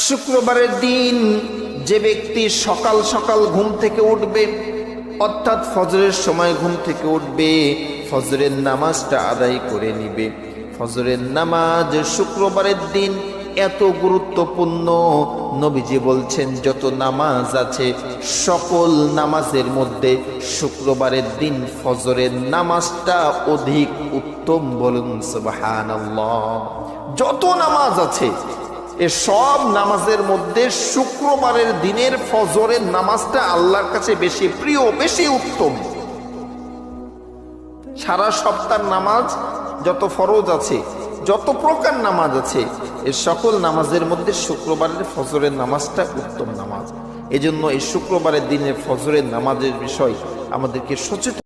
শুক্রবারের দিন যে ব্যক্তি সকাল সকাল ঘুম থেকে উঠবে, অর্থাৎ ফজরের সময় ঘুম থেকে উঠবে, ফজরের নামাজটা আদায় করে নিবে। ফজরের নামাজ শুক্রবারের দিন এত গুরুত্বপূর্ণ, নবীজি বলছেন যত নামাজ আছে সকল নামাজের মধ্যে শুক্রবারের দিন ফজরের নামাজটা অধিক উত্তম। বলুন সুবহানাল্লাহ। যত নামাজ আছে এ সব নামাজের মধ্যে শুক্রবারের দিনের ফজরের নামাজটা আল্লাহর কাছে বেশি প্রিয়, বেশি উত্তম। সারা সপ্তাহের নামাজ যত ফরজ আছে, যত প্রকার নামাজ আছে, এর সকল নামাজের মধ্যে শুক্রবারের ফজরের নামাজটা উত্তম নামাজ। এজন্য এই শুক্রবারের দিনের ফজরের নামাজের বিষয় আমাদেরকে সচেতন